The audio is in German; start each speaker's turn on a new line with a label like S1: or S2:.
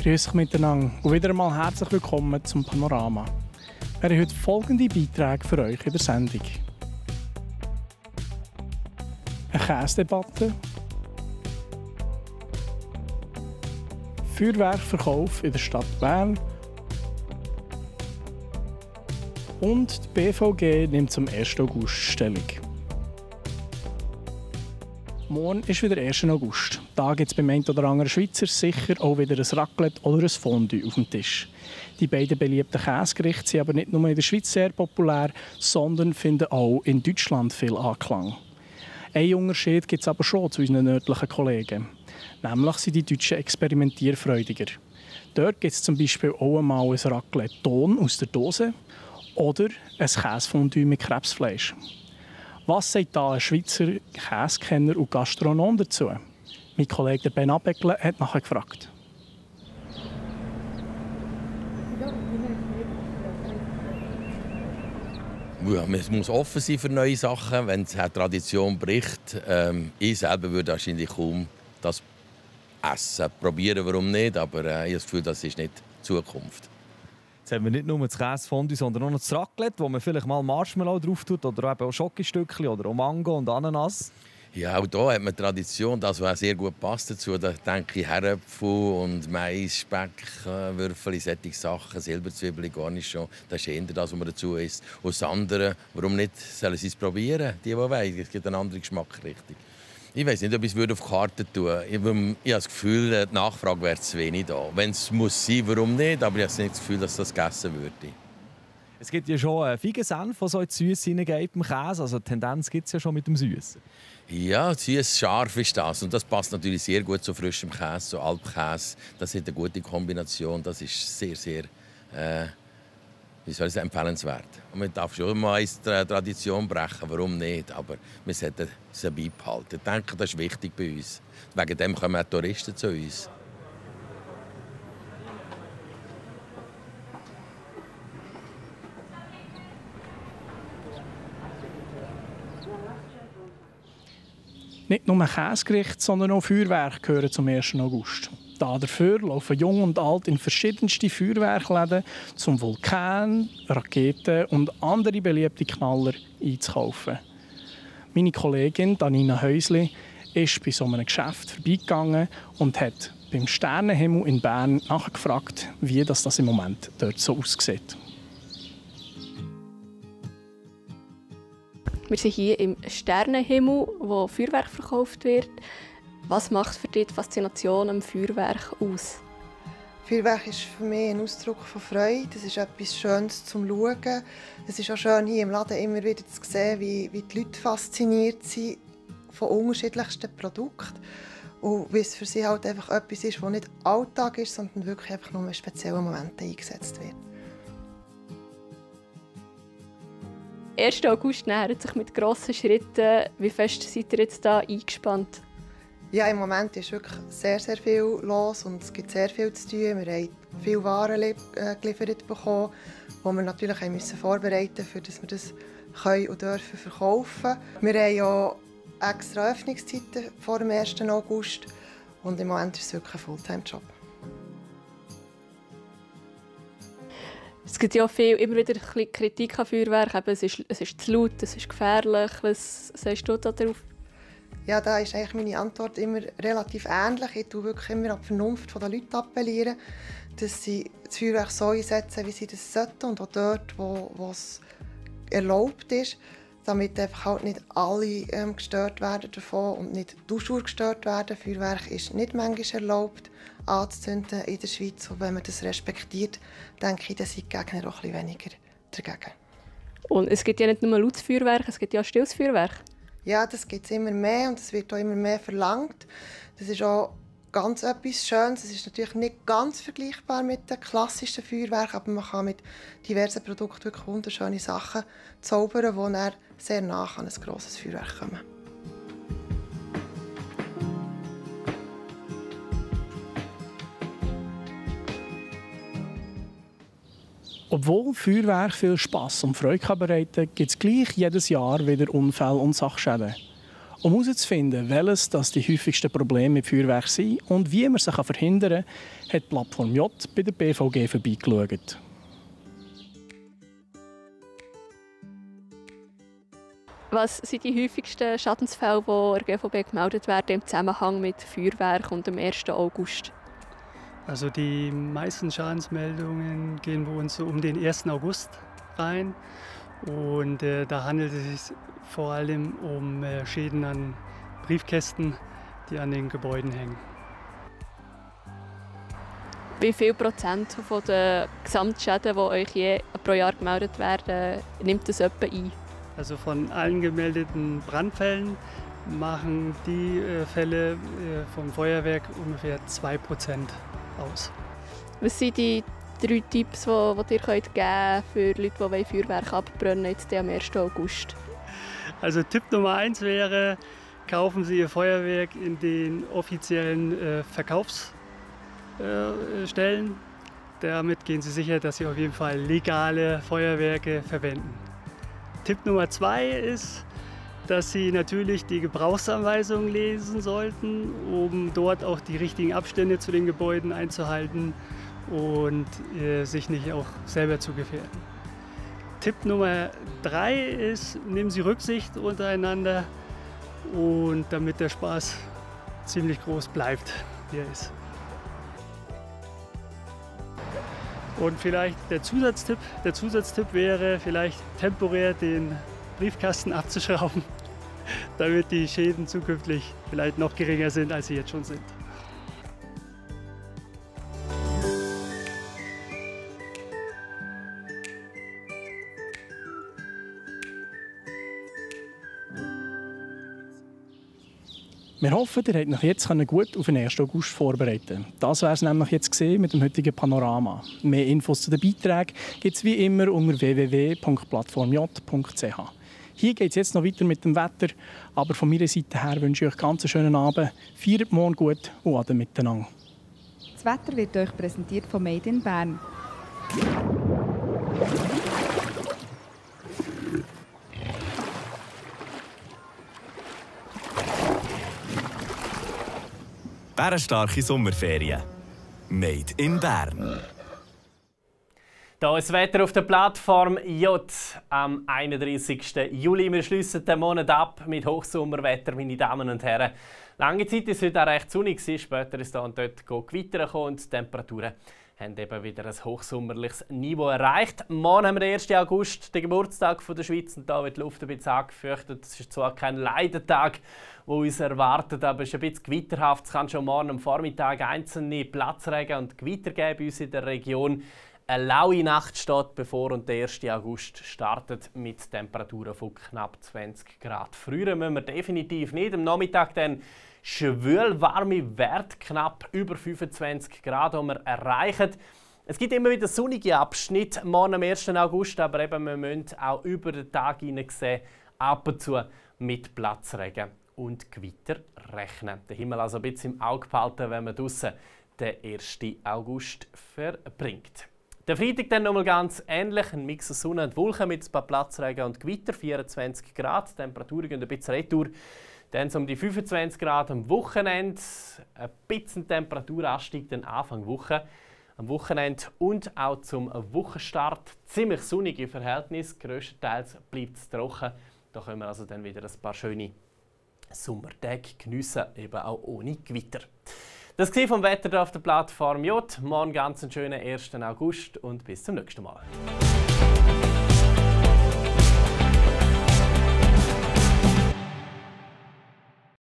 S1: Grüß euch miteinander und wieder einmal herzlich willkommen zum Panorama. Wir haben heute folgende Beiträge für euch in der Sendung. Eine Käsedebatte, Feuerwerkverkauf in der Stadt Bern und die BVG nimmt zum 1. August Stellung. Morgen ist wieder 1. August. Da gibt es beim einen oder anderen Schweizer sicher auch wieder ein Raclette oder ein Fondue auf dem Tisch. Die beiden beliebten Käsegerichte sind aber nicht nur in der Schweiz sehr populär, sondern finden auch in Deutschland viel Anklang. Ein Unterschied gibt es aber schon zu unseren nördlichen Kollegen. Nämlich sind die Deutschen experimentierfreudiger. Dort gibt es zum Beispiel auch einmal ein Raclette Ton aus der Dose oder ein Käsefondue mit Krebsfleisch. Was sagt da ein Schweizer Käsekenner und Gastronom dazu? Mein Kollege Ben Abeckle hat nachher gefragt.
S2: Ja, man muss offen sein für neue Sachen, wenn es Tradition bricht. Ich selber würde wahrscheinlich kaum das essen. Probieren, warum nicht, aber ich habe das Gefühl, das ist nicht die Zukunft.
S3: Jetzt haben wir nicht nur das Käsefondue, sondern auch noch das Raclette, wo man vielleicht mal Marshmallow drauf tut oder eben auch Schokostückchen oder auch Mango und Ananas.
S2: Ja, auch hier hat man Tradition, das was sehr gut passt dazu. Da denke ich Herdöpfel und Mais, Speck, Würfel, solche Sachen, Silberzwiebeln, Garnichon. Das ist eher das, was man dazu isst. Und das andere, warum nicht, sollen sie es probieren, die wollen. Es gibt einen anderen Geschmacksrichtung. Ich weiß nicht, ob ich es auf die Karte tun würde. Ich habe das Gefühl, die Nachfrage wäre zu wenig da. Wenn es muss sein, warum nicht? Aber ich habe nicht das Gefühl, dass das gegessen würde.
S3: Es gibt ja schon Feigensenf, der so in die Süße hineingeht beim Käse. Also die Tendenz gibt es ja schon mit dem Süßen.
S2: Ja, süß, scharf ist das. Und das passt natürlich sehr gut zu frischem Käse, zu Alpkäse. Das ist eine gute Kombination. Das ist sehr, sehr empfehlenswert. Und man darf schon mal eine Tradition brechen, warum nicht? Aber wir sollten sie beibehalten. Ich denke, das ist wichtig bei uns. Wegen dem kommen auch Touristen zu uns.
S1: Nicht nur Käsegerichte, sondern auch Feuerwerke gehören zum 1. August. Dafür laufen Jung und Alt in verschiedenste Feuerwerkläden, zum Vulkan, Raketen und andere beliebte Knaller einzukaufen. Meine Kollegin Danina Häusli ist bei so einem Geschäft vorbeigegangen und hat beim Sternenhimmel in Bern nachgefragt, wie das im Moment dort so aussieht.
S4: Wir sind hier im Sternenhimmel, wo Feuerwerk verkauft wird. Was macht für dich die Faszination am Feuerwerk aus?
S5: Feuerwerk ist für mich ein Ausdruck von Freude. Das ist etwas Schönes zum Schauen. Es ist auch schön, hier im Laden immer wieder zu sehen, wie die Leute fasziniert sind von unterschiedlichsten Produkten. Und wie es für sie halt einfach etwas ist, das nicht Alltag ist, sondern wirklich einfach nur in speziellen Momenten eingesetzt wird.
S4: 1. August nähert sich mit grossen Schritten. Wie fest seid ihr jetzt da eingespannt?
S5: Ja, im Moment ist wirklich sehr, sehr viel los und es gibt sehr viel zu tun. Wir haben viele Waren geliefert bekommen, die wir natürlich müssen vorbereiten mussten, damit wir das können und dürfen verkaufen. Wir haben ja extra Öffnungszeiten vor dem 1. August und im Moment ist es wirklich ein Fulltime-Job.
S4: Es gibt ja immer wieder ein bisschen Kritik an Feuerwerk. Es ist zu laut, es ist gefährlich. Was sagst du darauf?
S5: Ja, da ist eigentlich meine Antwort immer relativ ähnlich. Ich tue wirklich immer an die Vernunft der Leute appellieren, dass sie das Feuerwerk so einsetzen, wie sie das sollten und auch dort, wo es erlaubt ist, damit einfach halt nicht alle gestört werden davon und nicht die Zuschauer gestört werden. Feuerwerk ist nicht manchmal erlaubt anzuzünden in der Schweiz. Und wenn man das respektiert, denke ich, dann sind die Gegner auch ein bisschen weniger dagegen.
S4: Und es gibt ja nicht nur lautes Feuerwerk, es gibt ja auch stilles Feuerwerk.
S5: Ja, das gibt es immer mehr und es wird auch immer mehr verlangt. Das ist auch ganz etwas Schönes. Es ist natürlich nicht ganz vergleichbar mit den klassischen Feuerwerken, aber man kann mit diversen Produkten wirklich wunderschöne Sachen zaubern, die dann sehr nah an ein grosses Feuerwerk kommen.
S1: Obwohl Feuerwerk viel Spass und Freude bereiten kann, gibt es gleich jedes Jahr wieder Unfälle und Sachschäden. Um herauszufinden, welches das die häufigsten Probleme mit Feuerwerk sind und wie man sie verhindern kann, hat die Plattform J bei der BVG vorbeigeschaut.
S4: Was sind die häufigsten Schadensfälle, die der GVB gemeldet werden im Zusammenhang mit Feuerwerk und dem 1. August?
S6: Also die meisten Schadensmeldungen gehen bei uns so um den 1. August rein. Und da handelt es sich vor allem um Schäden an Briefkästen, die an den Gebäuden hängen.
S4: Wie viel Prozent von den Gesamtschäden, die euch je pro Jahr gemeldet werden, nimmt das etwa ein?
S6: Also von allen gemeldeten Brandfällen machen die Fälle vom Feuerwerk ungefähr 2% aus.
S4: Was sind die 3 Tipps, die ihr geben könnt für Leute, die Feuerwerk abbrennen jetzt am 1. August?
S6: Also Tipp Nummer 1 wäre, kaufen Sie Ihr Feuerwerk in den offiziellen Verkaufsstellen. Damit gehen Sie sicher, dass Sie auf jeden Fall legale Feuerwerke verwenden. Tipp Nummer 2 ist, dass Sie natürlich die Gebrauchsanweisungen lesen sollten, um dort auch die richtigen Abstände zu den Gebäuden einzuhalten und sich nicht auch selber zu gefährden. Tipp Nummer 3 ist, nehmen Sie Rücksicht untereinander, und damit der Spaß ziemlich groß bleibt, wie er ist. Und vielleicht der Zusatztipp wäre, vielleicht temporär den Briefkasten abzuschrauben, damit die Schäden zukünftig vielleicht noch geringer sind, als sie jetzt schon sind.
S1: Wir hoffen, ihr könnt euch jetzt gut auf den 1. August vorbereiten. Das wäre es nämlich jetzt gesehen mit dem heutigen Panorama. Mehr Infos zu den Beiträgen gibt es wie immer unter www.plattformj.ch. Hier geht es jetzt noch weiter mit dem Wetter, aber von meiner Seite her wünsche ich euch ganz einen schönen Abend. Feiert morgen gut und ade miteinander.
S7: Das Wetter wird euch präsentiert von Made in Bern.
S8: Bärenstarke Sommerferien. Made in Bern.
S9: Hier ist das Wetter auf der Plattform J am 31. Juli. Wir schließen den Monat ab mit Hochsommerwetter, meine Damen und Herren. Lange Zeit war es heute auch recht sonnig, später ist da und dort Gewitter gekommen und die Temperaturen haben eben wieder ein hochsommerliches Niveau erreicht. Morgen haben wir den 1. August, den Geburtstag der Schweiz, und da wird die Luft ein bisschen angefürchtet. Es ist zwar kein Leidentag, der uns erwartet, aber es ist ein bisschen gewitterhaft. Es kann schon morgen am Vormittag einzelne Platzregen und Gewitter geben bei uns in der Region. Eine laue Nacht steht bevor und der 1. August startet mit Temperaturen von knapp 20 Grad. Früher müssen wir definitiv nicht. Am Nachmittag dann schwül warme Werte, knapp über 25 Grad, die wir erreichen. Es gibt immer wieder sonnige Abschnitte morgen am 1. August, aber eben, wir müssen auch über den Tag hinein sehen, ab und zu mit Platzregen und Gewitter rechnen. Den Himmel also ein bisschen im Auge behalten, wenn man draussen den 1. August verbringt. Der Freitag dann nochmal ganz ähnlich, ein Mix aus Sonne und Wolken mit ein paar Platzregen und Gewitter, 24 Grad, die Temperaturen gehen ein bisschen retour. Dann um die 25 Grad am Wochenende, ein bisschen Temperaturanstieg dann Anfang Woche. Am Wochenende und auch zum Wochenstart ziemlich sonnige Verhältnisse, grösstenteils bleibt es trocken. Da können wir also dann wieder ein paar schöne Sommertage geniessen, eben auch ohne Gewitter. Das war vom Wetter auf der Plattform J. Morgen ganz einen schönen 1. August und bis zum nächsten Mal.